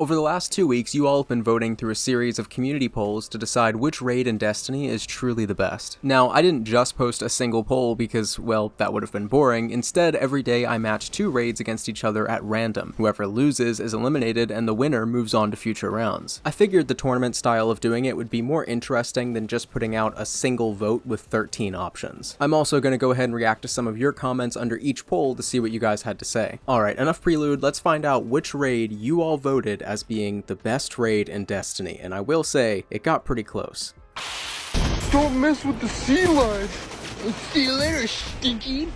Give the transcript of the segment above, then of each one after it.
Over the last 2 weeks, you all have been voting through a series of community polls to decide which raid in Destiny is truly the best. Now, I didn't just post a single poll because, well, that would have been boring. Instead, every day I match 2 raids against each other at random. Whoever loses is eliminated and the winner moves on to future rounds. I figured the tournament style of doing it would be more interesting than just putting out a single vote with 13 options. I'm also going to go ahead and react to some of your comments under each poll to see what you guys had to say. Alright, enough prelude, let's find out which raid you all voted as being the best raid in Destiny, and I will say, it got pretty close. Don't mess with the sea life! See you later, stinky!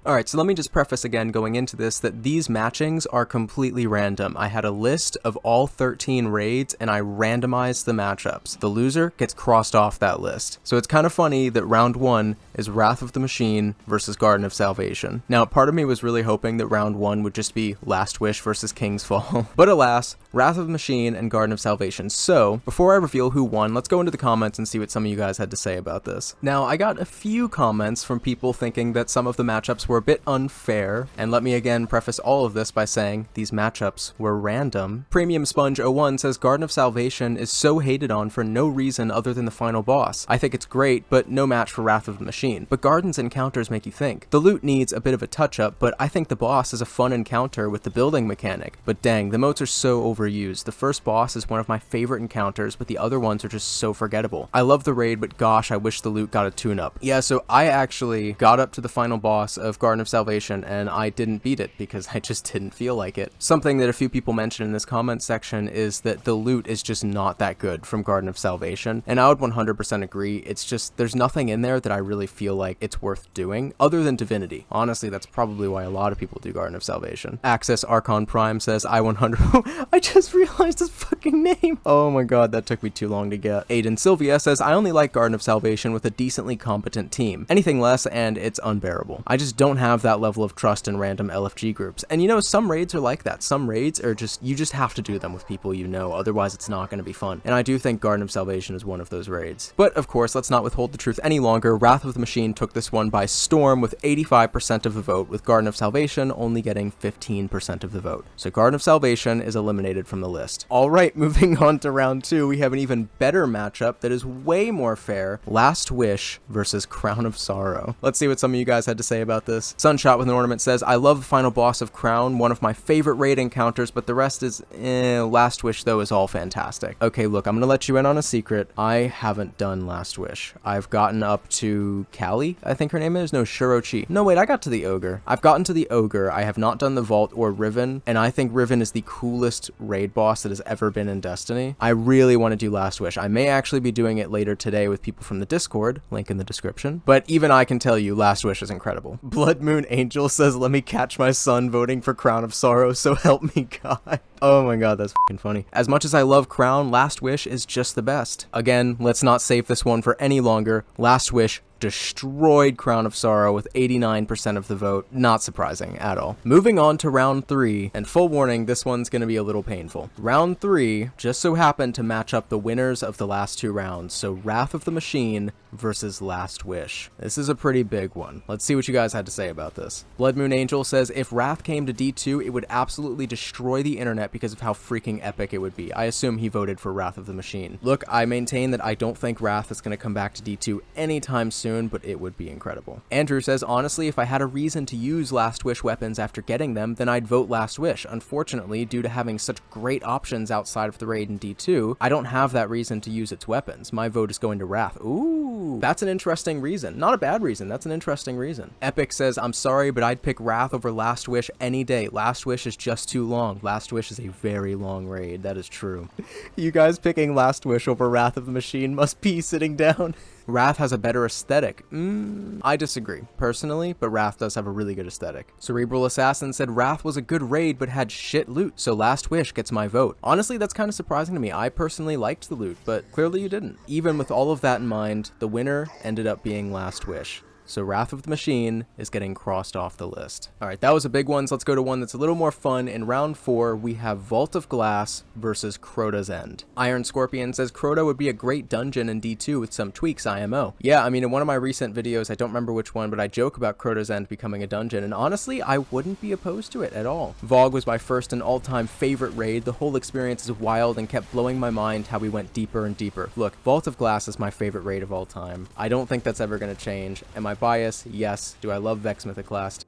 Alright, so let me just preface again going into this that these matchings are completely random. I had a list of all 13 raids and I randomized the matchups. The loser gets crossed off that list. So it's kind of funny that round 1 is Wrath of the Machine versus Garden of Salvation. Now, part of me was really hoping that round 1 would just be Last Wish versus King's Fall. But alas, Wrath of the Machine and Garden of Salvation. So, before I reveal who won, let's go into the comments and see what some of you guys had to say about this. Now, I got a few comments from people thinking that some of the matchups were a bit unfair, and let me again preface all of this by saying these matchups were random. Premium Sponge 01 says Garden of Salvation is so hated on for no reason other than the final boss. I think it's great, but no match for Wrath of the Machine. But Garden's encounters make you think. The loot needs a bit of a touch-up, but I think the boss is a fun encounter with the building mechanic. But dang, the moats are so overused. The first boss is one of my favorite encounters, but the other ones are just so forgettable. I love the raid, but gosh, I wish the loot got a tune-up. Yeah, so I actually got up to the final boss of Garden of Salvation, and I didn't beat it because I just didn't feel like it. Something that a few people mentioned in this comment section is that the loot is just not that good from Garden of Salvation, and I would 100% agree. It's just, there's nothing in there that I really feel like it's worth doing, other than Divinity. Honestly, that's probably why a lot of people do Garden of Salvation. Access Archon Prime says, I 100. I just realized his fucking name. Oh my god, that took me too long to get. Aiden Sylvia says, I only like Garden of Salvation with a decently competent team. Anything less and it's unbearable. I just don't have that level of trust in random LFG groups. And you know, some raids are like that. Some raids are just, you just have to do them with people you know, otherwise it's not going to be fun. And I do think Garden of Salvation is one of those raids. But of course, let's not withhold the truth any longer. Wrath of the Machine took this one by storm with 85% of the vote, with Garden of Salvation only getting 15% of the vote. So Garden of Salvation is eliminated from the list. Alright, moving on to round 2, we have an even better matchup that is way more fair. Last Wish versus Crown of Sorrow. Let's see what some of you guys had to say about this. Sunshot with an Ornament says, I love the final boss of Crown, one of my favorite raid encounters, but the rest is Last Wish though is all fantastic. Okay, look, I'm gonna let you in on a secret. I haven't done Last Wish. I've gotten up to Callie, I think her name is? No, Shirochi. No, wait, I got to the Ogre. I've gotten to the Ogre. I have not done the Vault or Riven, and I think Riven is the coolest raid boss that has ever been in Destiny. I really want to do Last Wish. I may actually be doing it later today with people from the Discord, link in the description, but even I can tell you Last Wish is incredible. Blood Moon Angel says, let me catch my son voting for Crown of Sorrow, so help me God. Oh my god, that's fucking funny. As much as I love Crown, Last Wish is just the best. Again, let's not save this one for any longer. Last Wish destroyed Crown of Sorrow with 89% of the vote. Not surprising at all. Moving on to round 3, and full warning, this one's gonna be a little painful. Round 3 just so happened to match up the winners of the last 2 rounds, so Wrath of the Machine versus Last Wish. This is a pretty big one. Let's see what you guys had to say about this. Blood Moon Angel says, if Wrath came to D2, it would absolutely destroy the internet because of how freaking epic it would be. I assume he voted for Wrath of the Machine. Look, I maintain that I don't think Wrath is gonna come back to D2 anytime soon, but it would be incredible. Andrew says, honestly, if I had a reason to use Last Wish weapons after getting them, then I'd vote Last Wish. Unfortunately, due to having such great options outside of the raid in D2, I don't have that reason to use its weapons. My vote is going to Wrath. Ooh, that's an interesting reason. Not a bad reason, that's an interesting reason. Epic says, I'm sorry, but I'd pick Wrath over Last Wish any day. Last Wish is just too long. Last Wish is a very long raid, that is true. You guys picking Last Wish over Wrath of the Machine must be sitting down. Wrath has a better aesthetic. I disagree, personally, but Wrath does have a really good aesthetic. Cerebral Assassin said Wrath was a good raid, but had shit loot, so Last Wish gets my vote. Honestly, that's kind of surprising to me. I personally liked the loot, but clearly you didn't. Even with all of that in mind, the winner ended up being Last Wish. So Wrath of the Machine is getting crossed off the list. All right, that was a big one, so let's go to one that's a little more fun. In round 4, we have Vault of Glass versus Crota's End. Iron Scorpion says Crota would be a great dungeon in D2 with some tweaks IMO. Yeah, I mean, in one of my recent videos, I don't remember which one, but I joke about Crota's End becoming a dungeon, and honestly, I wouldn't be opposed to it at all. Vogue was my first and all-time favorite raid. The whole experience is wild and kept blowing my mind how we went deeper and deeper. Look, Vault of Glass is my favorite raid of all time. I don't think that's ever going to change. Am I biased? Yes. Do I love Vex Mythoclast?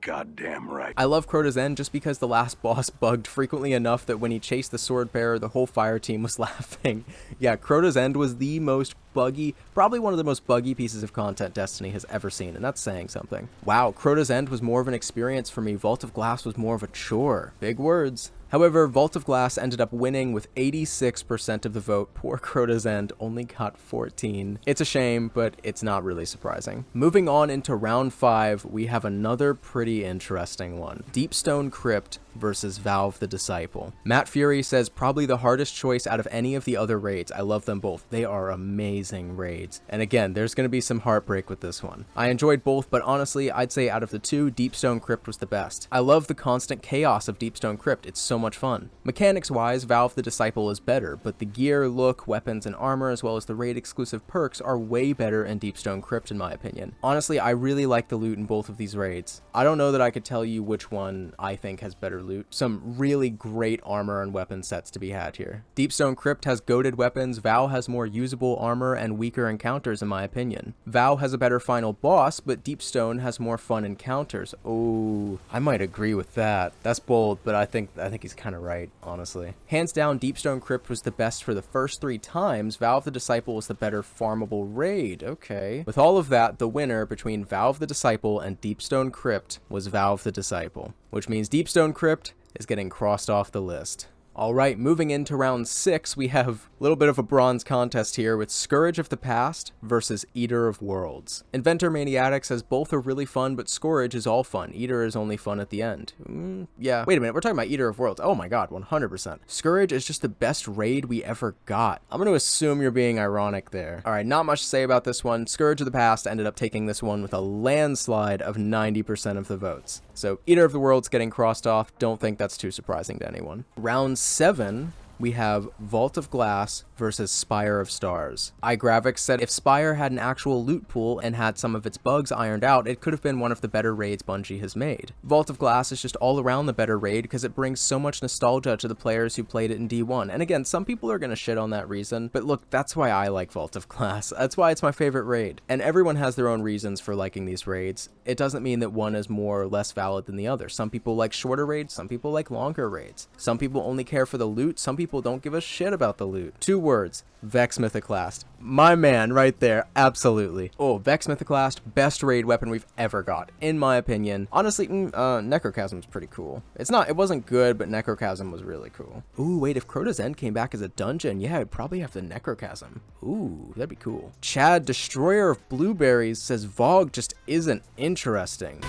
Goddamn right. I love Crota's End just because the last boss bugged frequently enough that when he chased the sword bearer, the whole fire team was laughing. Yeah, Crota's End was the most buggy, probably one of the most buggy pieces of content Destiny has ever seen, and that's saying something. Wow, Crota's End was more of an experience for me. Vault of Glass was more of a chore. Big words. However, Vault of Glass ended up winning with 86% of the vote. Poor Crota's End only got 14. It's a shame, but it's not really surprising. Moving on into round 5, we have another pretty interesting one. Deepstone Crypt versus Valve the Disciple. Matt Fury says probably the hardest choice out of any of the other raids. I love them both. They are amazing raids. And again, there's going to be some heartbreak with this one. I enjoyed both, but honestly, I'd say out of the two, Deepstone Crypt was the best. I love the constant chaos of Deepstone Crypt. It's so much fun. Mechanics-wise, Valve the Disciple is better, but the gear, look, weapons, and armor, as well as the raid-exclusive perks are way better in Deepstone Crypt in my opinion. Honestly, I really like the loot in both of these raids. I don't know that I could tell you which one I think has better loot. Some really great armor and weapon sets to be had here. Deepstone Crypt has goated weapons, Vow has more usable armor and weaker encounters in my opinion. Vow has a better final boss, but Deepstone has more fun encounters. Oh, I might agree with that. That's bold, but I think he's kind of right, honestly. Hands down, Deepstone Crypt was the best for the first 3 times. Valve the Disciple was the better farmable raid. Okay. With all of that, the winner between Valve the Disciple and Deepstone Crypt was Valve the Disciple, which means Deepstone Crypt is getting crossed off the list. Alright, moving into round 6, we have a little bit of a bronze contest here with Scourge of the Past versus Eater of Worlds. Inventor Maniatic says both are really fun, but Scourge is all fun. Eater is only fun at the end. Yeah. Wait a minute, we're talking about Eater of Worlds. Oh my god, 100%. Scourge is just the best raid we ever got. I'm going to assume you're being ironic there. Alright, not much to say about this one. Scourge of the Past ended up taking this one with a landslide of 90% of the votes. So Eater of the Worlds getting crossed off, don't think that's too surprising to anyone. Round 7, we have Vault of Glass versus Spire of Stars. iGravix said if Spire had an actual loot pool and had some of its bugs ironed out, it could have been one of the better raids Bungie has made. Vault of Glass is just all around the better raid because it brings so much nostalgia to the players who played it in D1. And again, some people are going to shit on that reason, but look, that's why I like Vault of Glass. That's why it's my favorite raid. And everyone has their own reasons for liking these raids. It doesn't mean that one is more or less valid than the other. Some people like shorter raids, some people like longer raids. Some people only care for the loot, some people don't give a shit about the loot. 2 words, Vex Mythoclast. My man right there, absolutely. Oh, Vex Mythoclast, best raid weapon we've ever got, in my opinion. Honestly, Necrochasm's pretty cool. It wasn't good, but Necrochasm was really cool. Ooh, wait, if Crota's End came back as a dungeon, yeah, I'd probably have the Necrochasm. Ooh, that'd be cool. Chad, Destroyer of Blueberries, says Vogue just isn't interesting.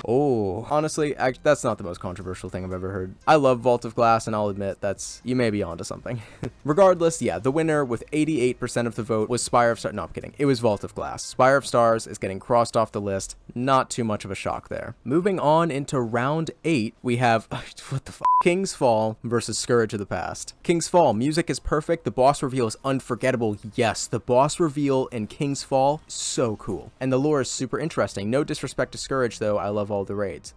Oh, honestly, that's not the most controversial thing I've ever heard. I love Vault of Glass, and I'll admit you may be onto something. Regardless, yeah, the winner with 88% of the vote was Spire of Stars. No, I'm kidding. It was Vault of Glass. Spire of Stars is getting crossed off the list. Not too much of a shock there. Moving on into round 8, we have, what the f***? King's Fall versus Scourge of the Past. King's Fall, music is perfect. The boss reveal is unforgettable. Yes, the boss reveal in King's Fall, so cool. And the lore is super interesting. No disrespect to Scourge, though. I love all the raids.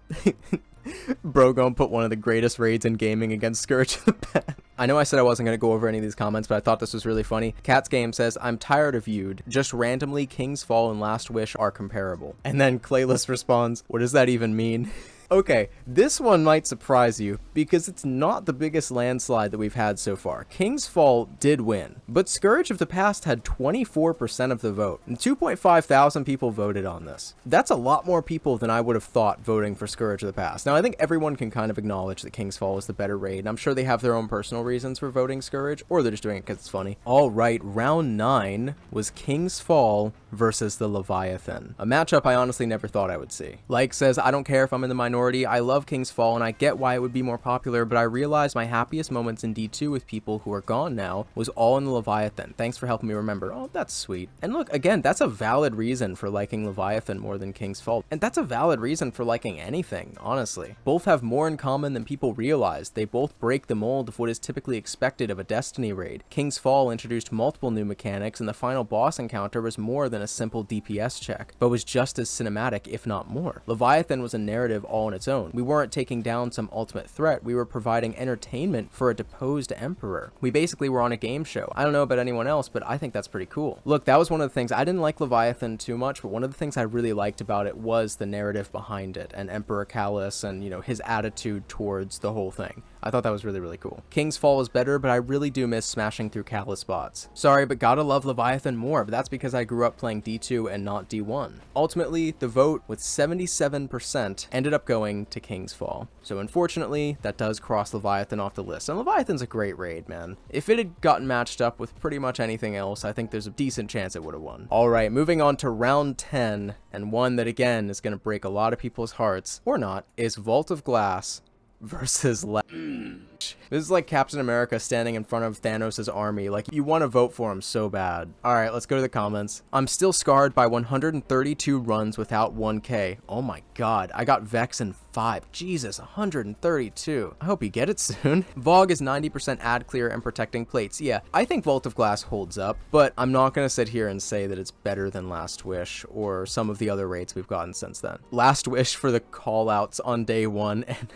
Bro gonna put one of the greatest raids in gaming against Scourge of the Past. I know I said I wasn't going to go over any of these comments, but I thought this was really funny. Cat's Game says, I'm tired of Feud. Just randomly, King's Fall and Last Wish are comparable. And then Clayless responds, what does that even mean? Okay, this one might surprise you because it's not the biggest landslide that we've had so far. King's Fall did win, but Scourge of the Past had 24% of the vote, and 2.5 thousand people voted on this. That's a lot more people than I would have thought voting for Scourge of the Past. Now, I think everyone can kind of acknowledge that King's Fall is the better raid, and I'm sure they have their own personal reasons for voting Scourge, or they're just doing it because it's funny. All right, round 9 was King's Fall versus the Leviathan, a matchup I honestly never thought I would see. Like says, I don't care if I'm in the minority minority. I love King's Fall and I get why it would be more popular, but I realized my happiest moments in D2 with people who are gone now was all in the Leviathan. Thanks for helping me remember. Oh, that's sweet. And look, again, that's a valid reason for liking Leviathan more than King's Fall. And that's a valid reason for liking anything, honestly. Both have more in common than people realize. They both break the mold of what is typically expected of a Destiny raid. King's Fall introduced multiple new mechanics, and the final boss encounter was more than a simple DPS check, but was just as cinematic, if not more. Leviathan was a narrative all on its own. We weren't taking down some ultimate threat, we were providing entertainment for a deposed emperor. We basically were on a game show. I don't know about anyone else, but I think that's pretty cool. Look, that was one of the things. I didn't like Leviathan too much, but one of the things I really liked about it was the narrative behind it, and Emperor Callus, and, you know, his attitude towards the whole thing. I thought that was really, really cool. King's Fall is better, but I really do miss smashing through Callus bots. Sorry, but gotta love Leviathan more, but that's because I grew up playing D2 and not D1. Ultimately, the vote with 77% ended up going to King's Fall. So unfortunately, that does cross Leviathan off the list. And Leviathan's a great raid, man. If it had gotten matched up with pretty much anything else, I think there's a decent chance it would have won. Alright, moving on to round 10, and one that again is gonna break a lot of people's hearts, or not, is Vault of Glass versus This is like Captain America standing in front of Thanos' army. Like, you want to vote for him so bad. Alright, let's go to the comments. I'm still scarred by 132 runs without 1k. Oh my god, I got Vex in 5. Jesus, 132. I hope you get it soon. Vogue is 90% ad clear and protecting plates. Yeah, I think Vault of Glass holds up, but I'm not going to sit here and say that it's better than Last Wish or some of the other raids we've gotten since then. Last Wish for the callouts on day 1 and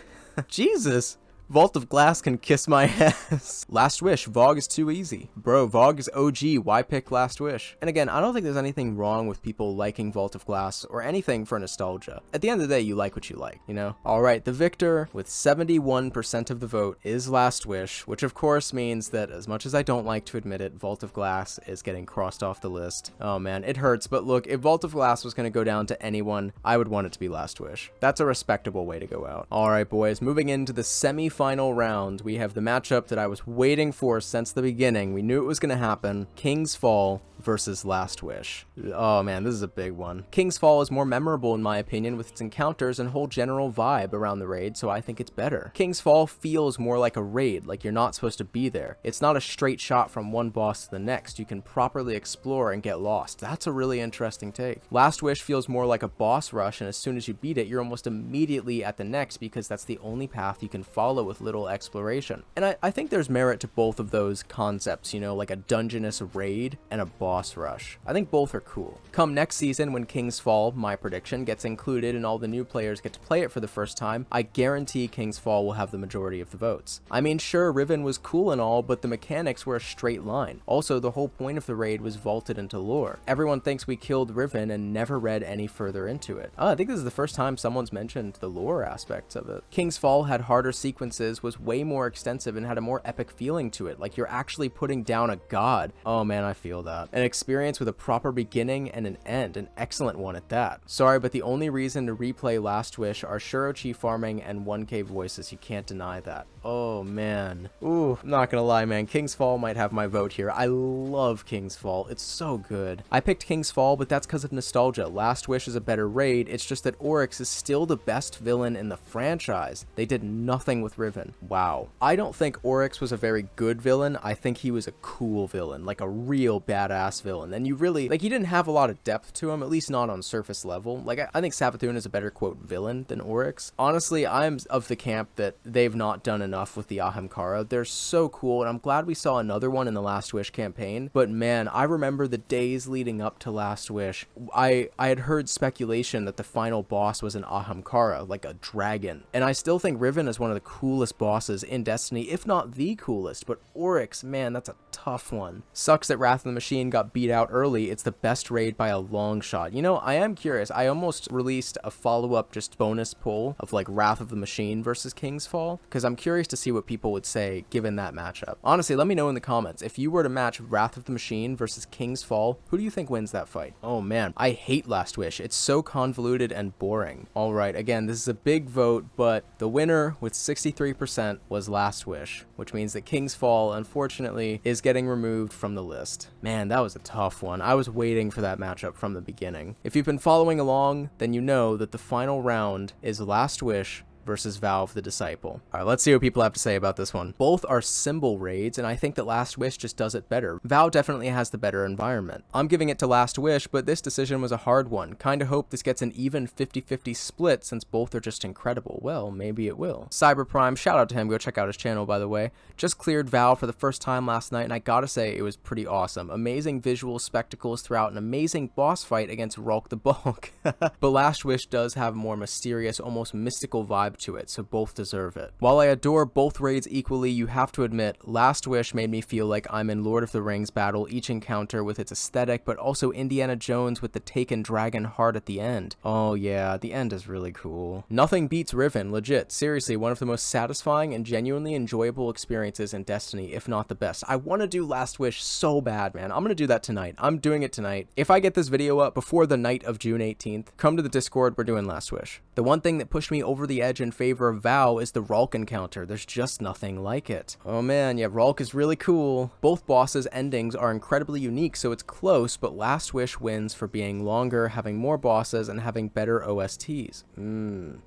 Jesus. Vault of Glass can kiss my ass. Last Wish, Vogue is too easy. Bro, Vogue is OG, why pick Last Wish? And again, I don't think there's anything wrong with people liking Vault of Glass or anything for nostalgia. At the end of the day, you like what you like, you know? Alright, the victor with 71% of the vote is Last Wish, which of course means that as much as I don't like to admit it, Vault of Glass is getting crossed off the list. Oh man, it hurts, but look, if Vault of Glass was going to go down to anyone, I would want it to be Last Wish. That's a respectable way to go out. Alright boys, moving into the semi-final round, we have the matchup that I was waiting for since the beginning. We knew it was going to happen. King's Fall versus Last Wish. Oh man, this is a big one. King's Fall is more memorable in my opinion with its encounters and whole general vibe around the raid, so I think it's better. King's Fall feels more like a raid, like you're not supposed to be there. It's not a straight shot from one boss to the next. You can properly explore and get lost. That's a really interesting take. Last Wish feels more like a boss rush, and as soon as you beat it, you're almost immediately at the next because that's the only path you can follow with little exploration. And I think there's merit to both of those concepts, you know, like a dungeonous raid and a boss rush. I think both are cool. Come next season when King's Fall, my prediction, gets included and all the new players get to play it for the first time, I guarantee King's Fall will have the majority of the votes. I mean, sure, Riven was cool and all, but the mechanics were a straight line. Also, the whole point of the raid was vaulted into lore. Everyone thinks we killed Riven and never read any further into it. I think this is the first time someone's mentioned the lore aspects of it. King's Fall had harder sequences, was way more extensive, and had a more epic feeling to it, like you're actually putting down a god. Oh man, I feel that. An experience with a proper beginning and an end, an excellent one at that. Sorry, but the only reason to replay Last Wish are Shurochi farming and 1k voices. You can't deny that. Oh man. Ooh, I'm not gonna lie, man. King's Fall might have my vote here. I love King's Fall. It's so good. I picked King's Fall, but that's because of nostalgia. Last Wish is a better raid. It's just that Oryx is still the best villain in the franchise. They did nothing with Riven. Wow. I don't think Oryx was a very good villain. I think he was a cool villain, like a real badass villain. And you really, like, he didn't have a lot of depth to him, at least not on surface level. Like, I think Savathun is a better, quote, villain than Oryx. Honestly, I'm of the camp that they've not done enough with the Ahamkara. They're so cool, and I'm glad we saw another one in the Last Wish campaign. But man, I remember the days leading up to Last Wish. I had heard speculation that the final boss was an Ahamkara, like a dragon. And I still think Riven is one of the coolest bosses in Destiny, if not the coolest. But Oryx, man, that's a tough one. Sucks that Wrath of the Machine got beat out early. It's the best raid by a long shot. You know, I am curious. I almost released a follow-up just bonus poll of like Wrath of the Machine versus King's Fall, because I'm curious to see what people would say given that matchup. Honestly, let me know in the comments. If you were to match Wrath of the Machine versus King's Fall, who do you think wins that fight? Oh man, I hate Last Wish. It's so convoluted and boring. Alright, again, this is a big vote, but the winner with 63% 33% was Last Wish, which means that King's Fall, unfortunately, is getting removed from the list. Man, that was a tough one. I was waiting for that matchup from the beginning. If you've been following along, then you know that the final round is Last Wish versus Vow of the Disciple. All right, let's see what people have to say about this one. Both are symbol raids, and I think that Last Wish just does it better. Vow definitely has the better environment. I'm giving it to Last Wish, but this decision was a hard one. Kinda hope this gets an even 50-50 split since both are just incredible. Well, maybe it will. Cyberprime, shout out to him. Go check out his channel, by the way. Just cleared Vow for the first time last night, and I gotta say, it was pretty awesome. Amazing visual spectacles throughout an amazing boss fight against Rulk the Bulk. But Last Wish does have a more mysterious, almost mystical vibe to it, so both deserve it. While I adore both raids equally, you have to admit, Last Wish made me feel like I'm in Lord of the Rings battle, each encounter with its aesthetic, but also Indiana Jones with the taken dragon heart at the end. Oh yeah, the end is really cool. Nothing beats Riven, legit. Seriously, one of the most satisfying and genuinely enjoyable experiences in Destiny, if not the best. I want to do Last Wish so bad, man. I'm gonna do that tonight. I'm doing it tonight. If I get this video up before the night of June 18th, come to the Discord, we're doing Last Wish. The one thing that pushed me over the edge in favor of Vow is the Rulk encounter. There's just nothing like it. Oh man, yeah, Rulk is really cool. Both bosses' endings are incredibly unique, so it's close, but Last Wish wins for being longer, having more bosses, and having better OSTs.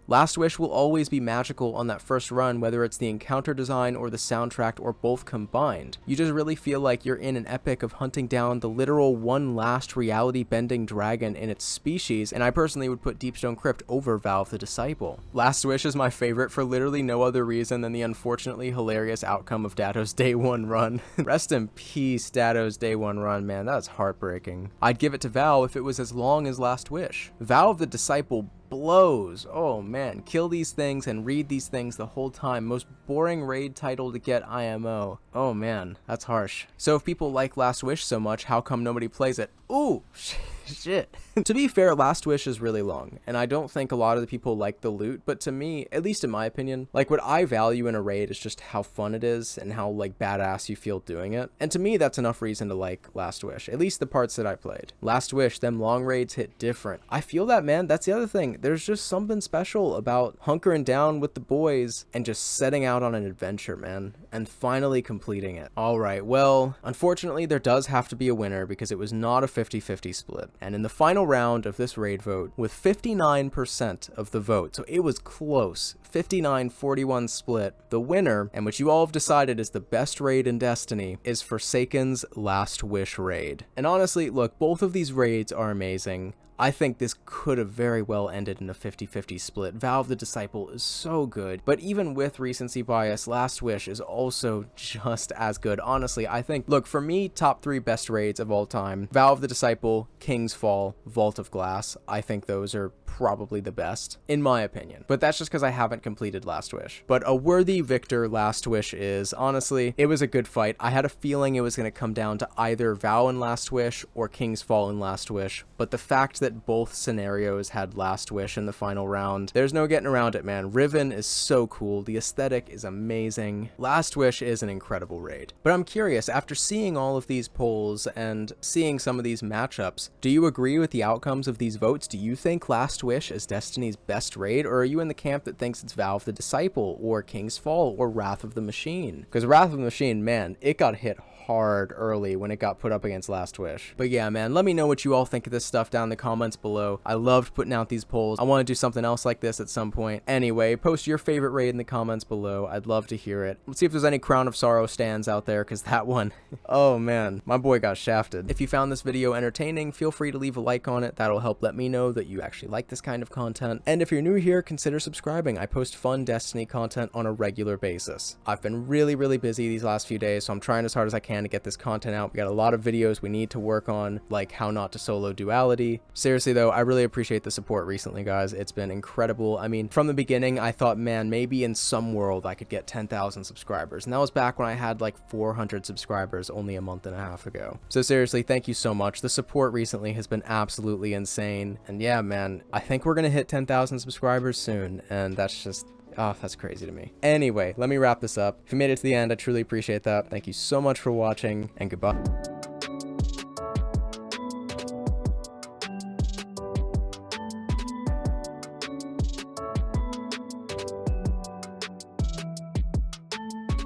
Last Wish will always be magical on that first run, whether it's the encounter design or the soundtrack or both combined. You just really feel like you're in an epic of hunting down the literal one last reality-bending dragon in its species, and I personally would put Deepstone Crypt over Vow of the Disciple. Last Wish is my favorite for literally no other reason than the unfortunately hilarious outcome of Datto's Day 1 run. Rest in peace, Datto's Day 1 run, man, that's heartbreaking. I'd give it to Vow if it was as long as Last Wish. Vow of the Disciple blows. Oh man, kill these things and read these things the whole time. Most boring raid title to get IMO. Oh man, that's harsh. So if people like Last Wish so much, how come nobody plays it? Ooh, shit. To be fair, Last Wish is really long, and I don't think a lot of the people like the loot, but to me, at least in my opinion, like what I value in a raid is just how fun it is and how like badass you feel doing it. And to me, that's enough reason to like Last Wish, at least the parts that I played. Last Wish, them long raids hit different. I feel that, man. That's the other thing. There's just something special about hunkering down with the boys and just setting out on an adventure, man, and finally completing it. All right, well, unfortunately, there does have to be a winner because it was not a 50-50 split. And in the final round of this raid vote, with 59% of the vote, so it was close, 59-41 split, the winner, and which you all have decided is the best raid in Destiny, is Forsaken's Last Wish raid. And honestly, look, both of these raids are amazing. I think this could have very well ended in a 50-50 split. Vow of the Disciple is so good, but even with recency bias, Last Wish is also just as good. Honestly, I think, look, for me, top 3 best raids of all time, Vow of the Disciple, King's Fall, Vault of Glass. I think those are probably the best, in my opinion. But that's just because I haven't completed Last Wish. But a worthy victor Last Wish is. Honestly, it was a good fight. I had a feeling it was going to come down to either Vow and Last Wish or King's Fall and Last Wish, but the fact that both scenarios had Last Wish in the final round, there's no getting around it, man. Riven is so cool. The aesthetic is amazing. Last Wish is an incredible raid. But I'm curious, after seeing all of these polls and seeing some of these matchups, do you agree with the outcomes of these votes? Do you think Last Wish is Destiny's best raid, or are you in the camp that thinks it's Vow of the Disciple, or King's Fall, or Wrath of the Machine? Because Wrath of the Machine, man, it got hit hard early when it got put up against Last Wish. But yeah, man, let me know what you all think of this stuff down in the comments below. I loved putting out these polls. I want to do something else like this at some point. Anyway, post your favorite raid in the comments below. I'd love to hear it. Let's see if there's any Crown of Sorrow stands out there, because that one, oh man, my boy got shafted. If you found this video entertaining, feel free to leave a like on it. That'll help let me know that you actually like this kind of content. And if you're new here, consider subscribing. I post fun Destiny content on a regular basis. I've been really busy these last few days, so I'm trying as hard as I can to get this content out. We got a lot of videos we need to work on, like how not to solo duality. Seriously though, I really appreciate the support recently, guys. It's been incredible. I mean, from the beginning, I thought, man, maybe in some world I could get 10,000 subscribers. And that was back when I had like 400 subscribers only a month and a half ago. So seriously, thank you so much. The support recently has been absolutely insane. And yeah, man, I think we're gonna hit 10,000 subscribers soon. And that's just, oh, that's crazy to me. Anyway, let me wrap this up. If you made it to the end, I truly appreciate that. Thank you so much for watching, and goodbye.